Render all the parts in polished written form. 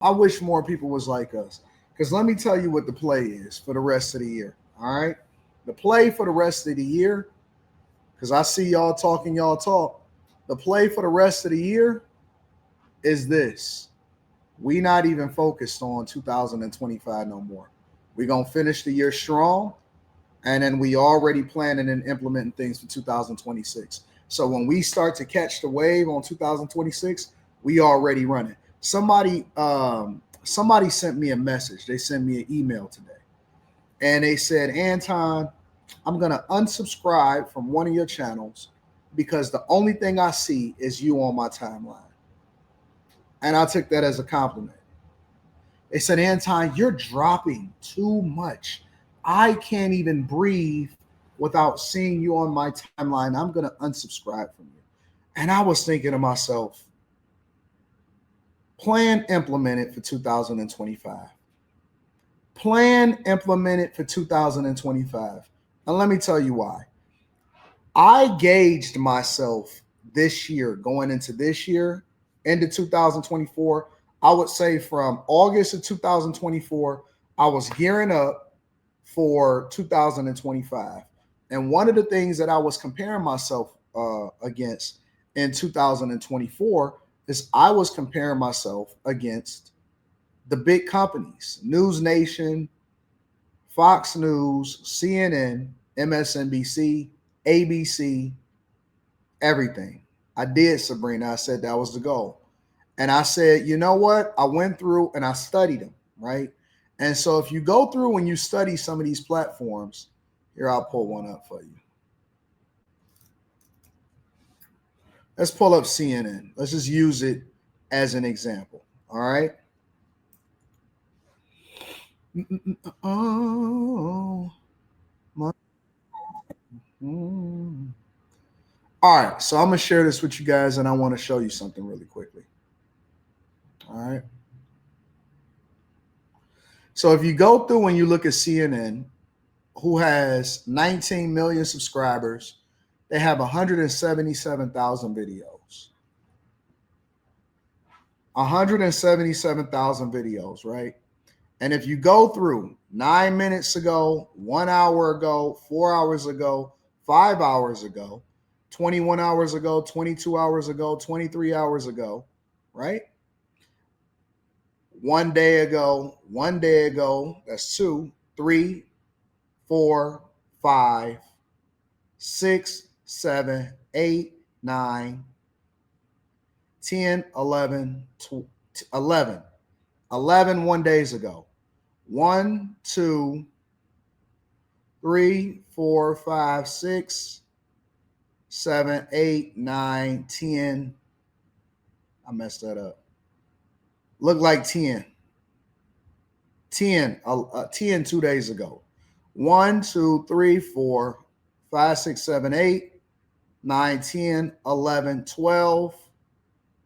I wish more people was like us. Because let me tell you what the play is for the rest of the year. All right. The play for the rest of the year, because I see y'all talking y'all talk. The play for the rest of the year is this. We not even focused on 2025 no more. We gonna finish the year strong, and then we already planning and implementing things for 2026. So when we start to catch the wave on 2026, we already running. Somebody sent me a message. They sent me an email today, and they said, Anton, I'm gonna unsubscribe from one of your channels because the only thing I see is you on my timeline. And I took that as a compliment. They said, Anton, you're dropping too much. I can't even breathe without seeing you on my timeline. I'm going to unsubscribe from you. And I was thinking to myself, plan implemented for 2025. Plan implemented for 2025. And let me tell you why. I gauged myself this year, going into this year, into 2024. I would say from August of 2024, I was gearing up for 2025. And one of the things that I was comparing myself against in 2024 is I was comparing myself against the big companies, News Nation, Fox News, CNN, MSNBC, ABC, everything. I did, Sabrina. I said that was the goal. And I said, you know what? I went through and I studied them, right? And so if you go through and you study some of these platforms, here, I'll pull one up for you. Let's pull up CNN. Let's just use it as an example. All right. Oh, my. All right. So I'm going to share this with you guys and I want to show you something really quickly. All right. So if you go through and you look at CNN, who has 19 million subscribers, they have 177,000 videos. 177,000 videos, right? And if you go through 9 minutes ago, 1 hour ago, 4 hours ago, 5 hours ago, 21 hours ago, 22 hours ago, 23 hours ago, right? 1 day ago, that's 2, 3, 4, 5, 6, 7, 8, 9, 10, 11, 11. 11 1 days ago. 1, 2, 3, 4, 5, 6, 7, 8, 9, 10. I messed that up. Look like 10. 10 2 days ago. 1, 2, 3, 4, 5, 6, 7, 8, 9, 10, 11, 12,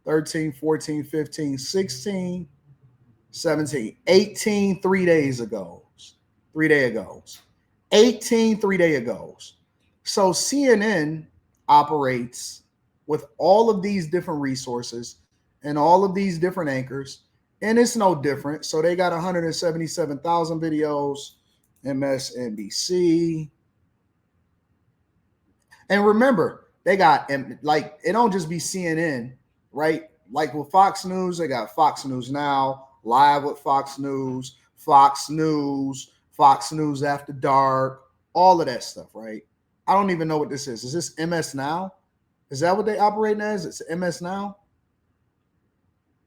13, 14, 15, 16, 17, 18 3 days ago. 3 day ago's. 18 3 day ago's. So CNN operates with all of these different resources and all of these different anchors, and it's no different. So they got 177,000 videos, MSNBC. And remember, they got, like, it don't just be CNN, right? Like with Fox News, they got Fox News Now, Live with Fox News, Fox News, Fox News After Dark, all of that stuff, right? I don't even know what this is. Is this MS Now? Is that what they operate as? It's MS Now?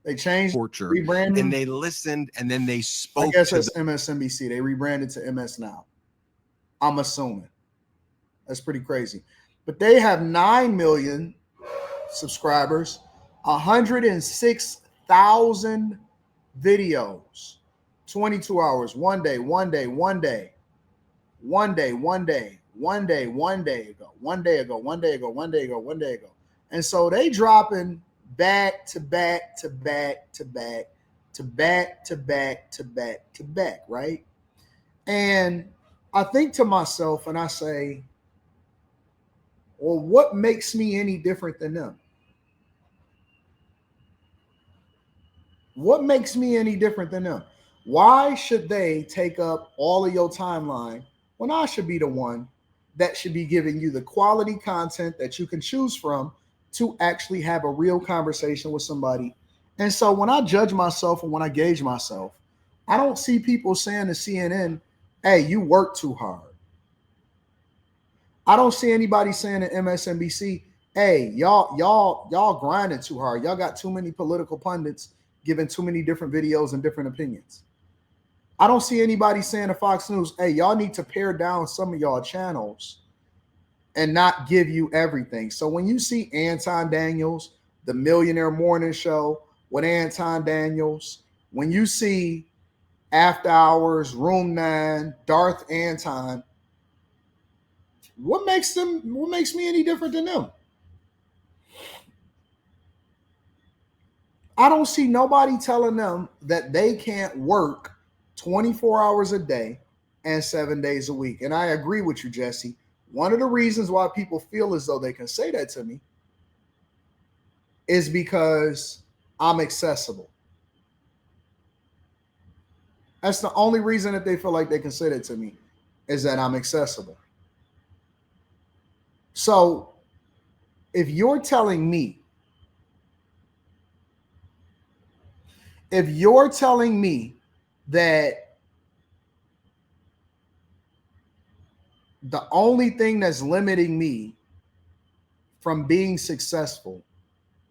They changed, rebranded, and they listened, and then they spoke. I guess that's MSNBC. They rebranded to MS Now. I'm assuming. That's pretty crazy. But they have 9 million subscribers, 106,000 videos, 22 hours, 1 day, 1 day, 1 day, 1 day, 1 day, 1 day, 1 day ago, 1 day ago, 1 day ago, 1 day ago, 1 day ago. And so they dropping back to back to back to back to back to back to back to back, right? And I think to myself and I say, well, what makes me any different than them? What makes me any different than them? Why should they take up all of your timeline when I should be the one that should be giving you the quality content that you can choose from to actually have a real conversation with somebody? And so when I judge myself and when I gauge myself, I don't see people saying to CNN, hey, you work too hard. I don't see anybody saying to MSNBC, hey, y'all grinding too hard. Y'all got too many political pundits giving too many different videos and different opinions. I don't see anybody saying to Fox News, hey, y'all need to pare down some of y'all channels and not give you everything. So when you see Anton Daniels, the Millionaire Morning Show with Anton Daniels, when you see After Hours, Room 9, Darth Anton, what makes me any different than them? I don't see nobody telling them that they can't work 24 hours a day and 7 days a week. And I agree with you, Jesse. One of the reasons why people feel as though they can say that to me is because I'm accessible. That's the only reason that they feel like they can say that to me, is that I'm accessible. So if you're telling me that the only thing that's limiting me from being successful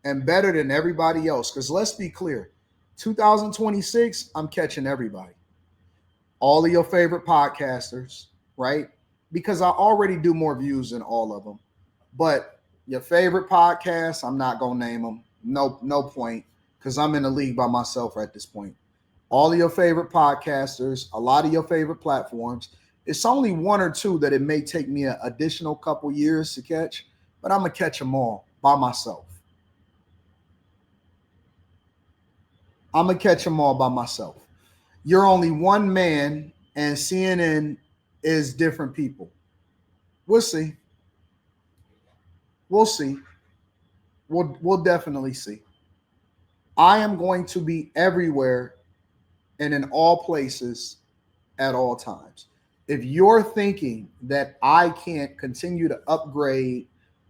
and better than everybody else, because let's be clear, 2026, I'm catching everybody. All of your favorite podcasters, right? Because I already do more views than all of them. But your favorite podcasts, I'm not gonna name them. No point, because I'm in the league by myself at this point. All of your favorite podcasters, a lot of your favorite platforms. It's only one or two that it may take me an additional couple years to catch, but I'm gonna catch them all by myself. I'm gonna catch them all by myself. You're only one man, and CNN is different people. We'll see. We'll see. We'll definitely see. I am going to be everywhere and in all places at all times. If you're thinking that I can't continue to upgrade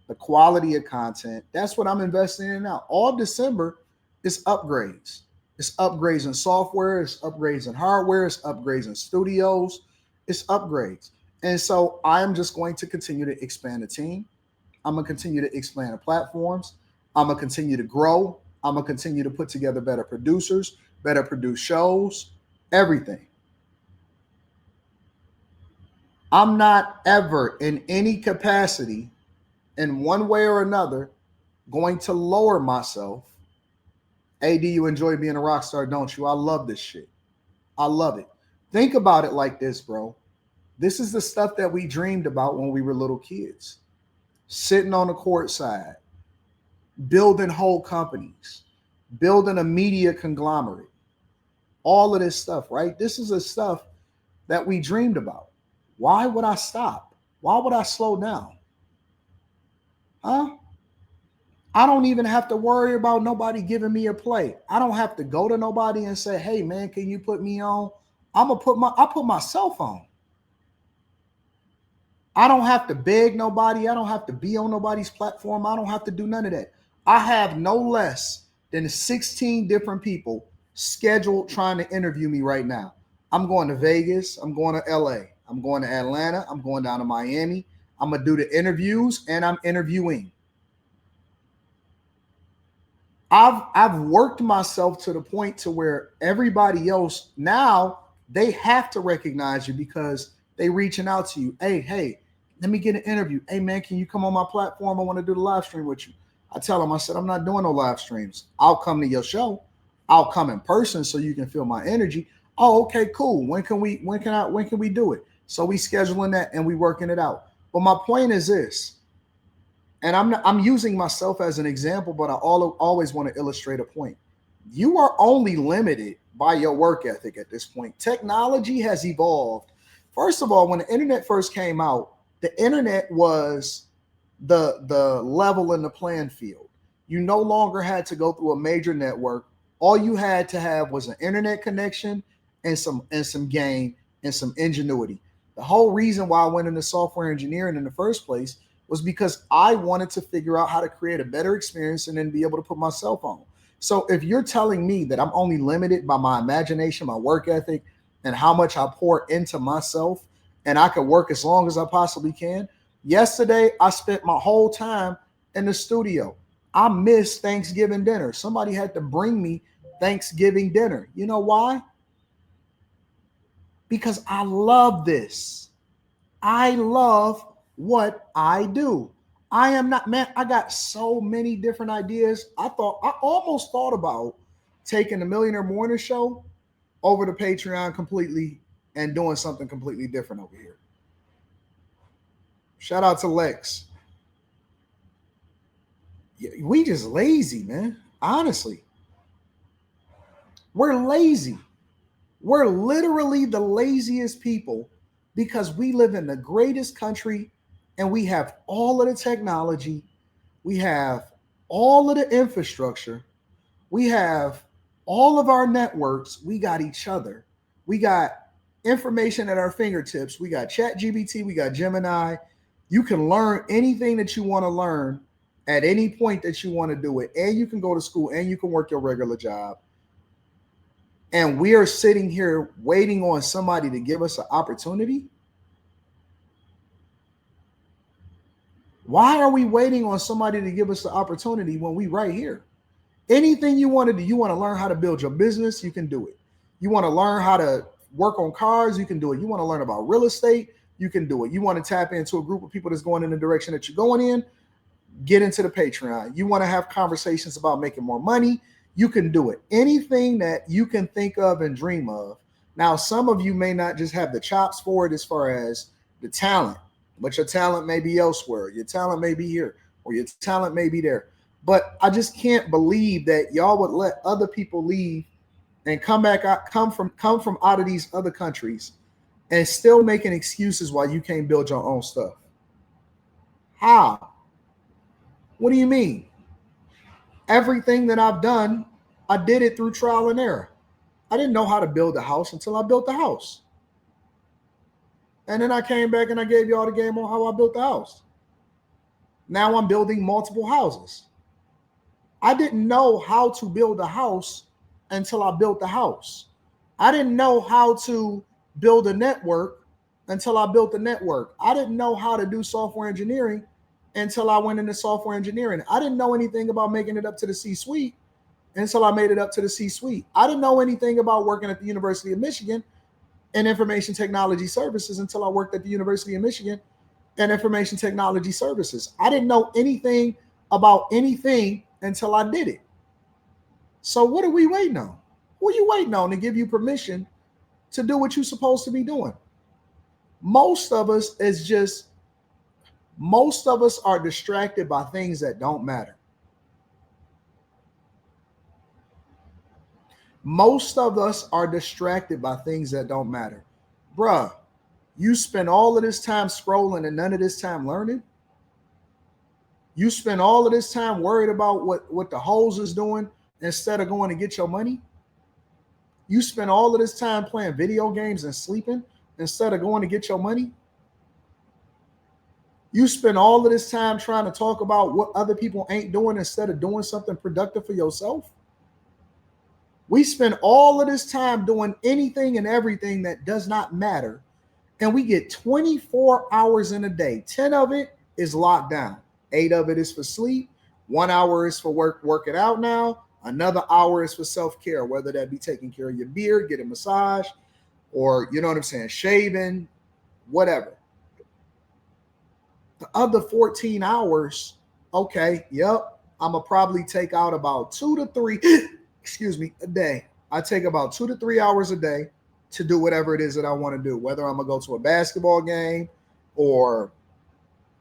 the quality of content, that's what I'm investing in now. All December is upgrades. It's upgrades in software, it's upgrades in hardware, it's upgrades in studios, it's upgrades. And so I'm just going to continue to expand the team. I'm going to continue to expand the platforms. I'm going to continue to grow. I'm going to continue to put together better producers, better produce shows, everything. I'm not ever in any capacity, in one way or another, going to lower myself. Hey, do you enjoy being a rock star, don't you? I love this shit. I love it. Think about it like this, bro. This is the stuff that we dreamed about when we were little kids. Sitting on the court side, building whole companies, building a media conglomerate, all of this stuff, right? This is the stuff that we dreamed about. Why would I stop? Why would I slow down? Huh? I don't even have to worry about nobody giving me a play. I don't have to go to nobody and say, hey man, can you put me on? I put myself on. I don't have to beg nobody. I don't have to be on nobody's platform. I don't have to do none of that. I have no less than 16 different people scheduled trying to interview me right now. I'm going to Vegas. I'm going to LA. I'm going to Atlanta. I'm going down to Miami. I'm going to do the interviews and I'm interviewing. I've worked myself to the point to where everybody else now, they have to recognize you because they reaching out to you. Hey, let me get an interview. Hey man, can you come on my platform? I want to do the live stream with you. I tell them, I said, I'm not doing no live streams. I'll come to your show. I'll come in person so you can feel my energy. Oh, okay, cool. When can we do it? So we scheduling that and we working it out. But my point is this, and I'm using myself as an example, but I always want to illustrate a point. You are only limited by your work ethic at this point. Technology has evolved. First of all, when the internet first came out, the internet was the level in the playing field. You no longer had to go through a major network All you had to have was an internet connection and some game and some ingenuity. The whole reason why I went into software engineering in the first place was because I wanted to figure out how to create a better experience and then be able to put myself on. So if you're telling me that I'm only limited by my imagination, my work ethic, and how much I pour into myself, and I can work as long as I possibly can. Yesterday, I spent my whole time in the studio. I missed Thanksgiving dinner. Somebody had to bring me Thanksgiving dinner. You know why? Because I love this. I love what I do. I am not, man, I got so many different ideas. I almost thought about taking the Millionaire Morning Show over to Patreon completely and doing something completely different over here. Shout out to Lex. We just lazy, man. Honestly, we're lazy. We're literally the laziest people because we live in the greatest country and we have all of the technology, we have all of the infrastructure, we have all of our networks, we got each other, we got information at our fingertips, we got ChatGPT, we got Gemini. You can learn anything that you want to learn at any point that you want to do it, and you can go to school and you can work your regular job. And we are sitting here waiting on somebody to give us an opportunity. Why are we waiting on somebody to give us the opportunity when we right here? Anything you want to do, you want to learn how to build your business, you can do it. You want to learn how to work on cars, you can do it. You want to learn about real estate, you can do it. You want to tap into a group of people that's going in the direction that you're going in, get into the Patreon. You want to have conversations about making more money, you can do it. Anything that you can think of and dream of. Now, some of you may not just have the chops for it as far as the talent, but your talent may be elsewhere. Your talent may be here, or your talent may be there. But I just can't believe that y'all would let other people leave and come from out of these other countries and still making excuses why you can't build your own stuff. How? What do you mean? Everything that I've done, I did it through trial and error. I didn't know how to build a house until I built the house. And then I came back and I gave you all the game on how I built the house. Now I'm building multiple houses. I didn't know how to build a house until I built the house. I didn't know how to build a network until I built the network. I didn't know how to do software engineering until I went into software engineering. I didn't know anything about making it up to the C-suite until I made it up to the C-suite. I didn't know anything about working at the University of Michigan and information technology services until I worked at the University of Michigan and information technology services. I didn't know anything about anything until I did it. So what are we waiting on? Who are you waiting on to give you permission to do what you're supposed to be doing? Most of us are distracted by things that don't matter. Most of us are distracted by things that don't matter. Bruh, you spend all of this time scrolling and none of this time learning. You spend all of this time worried about what the hoes is doing instead of going to get your money. You spend all of this time playing video games and sleeping instead of going to get your money. You spend all of this time trying to talk about what other people ain't doing instead of doing something productive for yourself. We spend all of this time doing anything and everything that does not matter. And we get 24 hours in a day. 10 of it is locked down. 8 of it is for sleep. 1 hour is for working out now. Another hour is for self-care, whether that be taking care of your beard, get a massage, or, you know what I'm saying, shaving, whatever. The other 14 hours, okay, yep, I'm going to probably take out about 2 to 3, a day. I take about 2 to 3 hours a day to do whatever it is that I want to do, whether I'm going to go to a basketball game or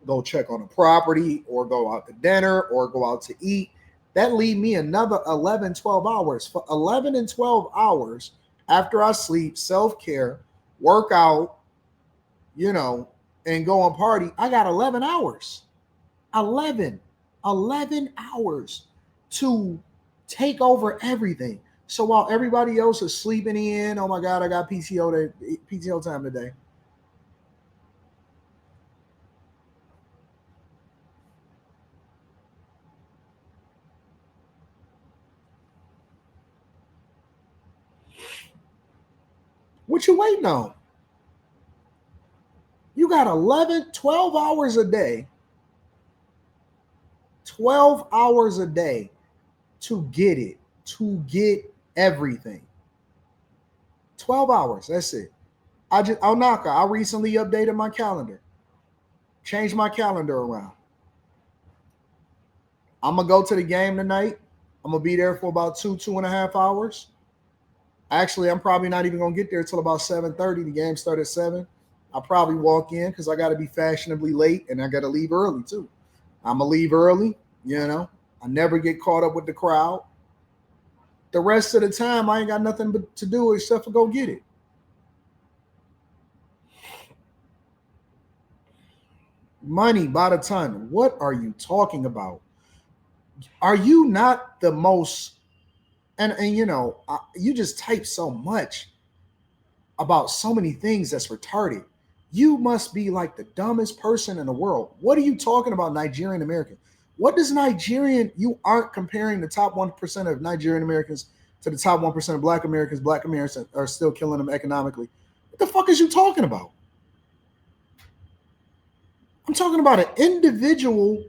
go check on a property or go out to dinner or go out to eat. That leave me another 11, 12 hours. For 11 and 12 hours after I sleep, self-care, work out, and go on party, I got 11 hours. 11 hours to take over everything. So while everybody else is sleeping in, oh my God, I got PTO time today. What you waiting on? You got 11, 12 hours a day, 12 hours a day to get it, to get everything. 12 hours, that's it. I recently updated my calendar, changed my calendar around. I'm gonna go to the game tonight. I'm gonna be there for about 2.5 hours. Actually, I'm probably not even gonna get there till about 7:30. The game started at 7. I'll probably walk in because I got to be fashionably late and I got to leave early too. I'm gonna leave early. You know, I never get caught up with the crowd. The rest of the time, I ain't got nothing but to do except for go get it. Money by the ton. What are you talking about? Are you not the most? And you know, you just type so much about so many things that's retarded. You must be like the dumbest person in the world. What are you talking about, Nigerian American? What does Nigerian? You aren't comparing the top 1% of Nigerian Americans to the top 1% of Black Americans. Black Americans are still killing them economically. What the fuck is you talking about? I'm talking about an individual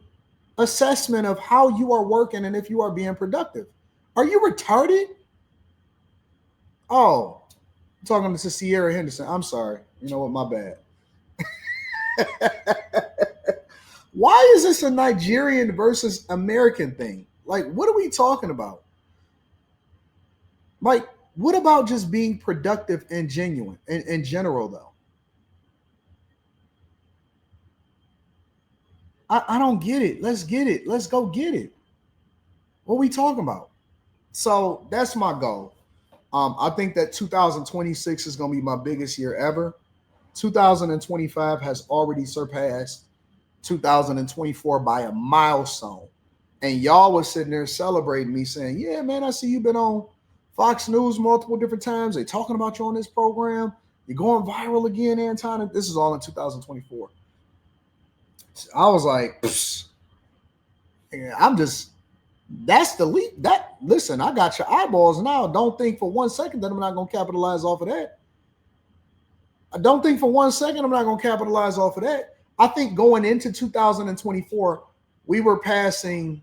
assessment of how you are working and if you are being productive. Are you retarded? Oh, I'm talking to Sierra Henderson. I'm sorry. You know what? My bad. Why is this a Nigerian versus American thing? Like, what are we talking about? Like, what about just being productive and genuine in general, though? I don't get it. Let's get it. Let's go get it. What are we talking about? So that's my goal. I think that 2026 is going to be my biggest year ever. 2025 has already surpassed 2024 by a milestone. And y'all was sitting there celebrating me saying, yeah, man, I see you've been on Fox News multiple different times. They talking about you on this program. You're going viral again, Anton. This is all in 2024. I was like, I'm just, that's the leap. That, listen, I got your eyeballs now. Don't think for 1 second that I'm not going to capitalize off of that. I don't think for 1 second I'm not going to capitalize off of that. I think going into 2024, we were passing,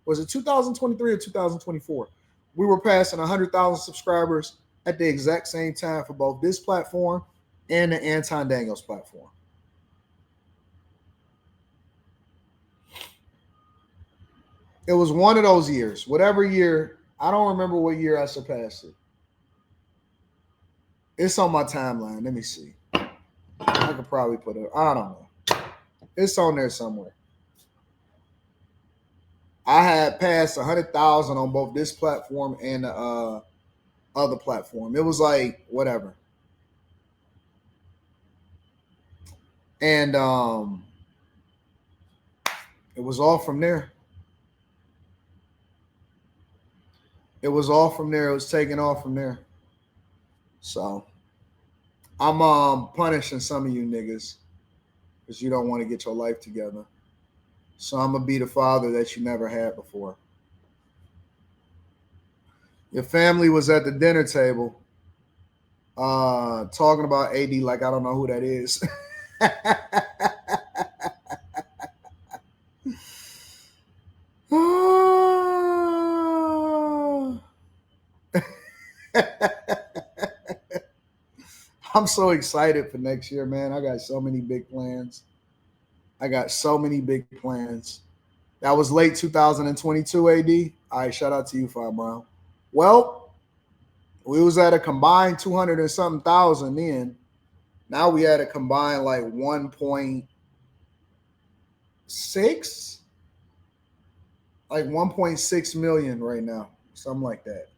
was it 2023 or 2024? We were passing 100,000 subscribers at the exact same time for both this platform and the Anton Daniels platform. It was one of those years, whatever year. I don't remember what year I surpassed it. It's on my timeline. Let me see. I could probably put it. I don't know. It's on there somewhere. I had passed 100,000 on both this platform and the other platform. It was like whatever, and it was all from there. It was all from there. It was taken off from there. So I'm punishing some of you niggas because you don't want to get your life together. So I'm gonna be the father that you never had before. Your family was at the dinner table talking about AD like I don't know who that is. I'm so excited for next year, man. I got so many big plans. I got so many big plans. That was late 2022 AD. All right, shout out to you, Five Brown. Well, we was at a combined 200 and something thousand then. Now we had a combined like 1.6, like 1.6 million right now, something like that.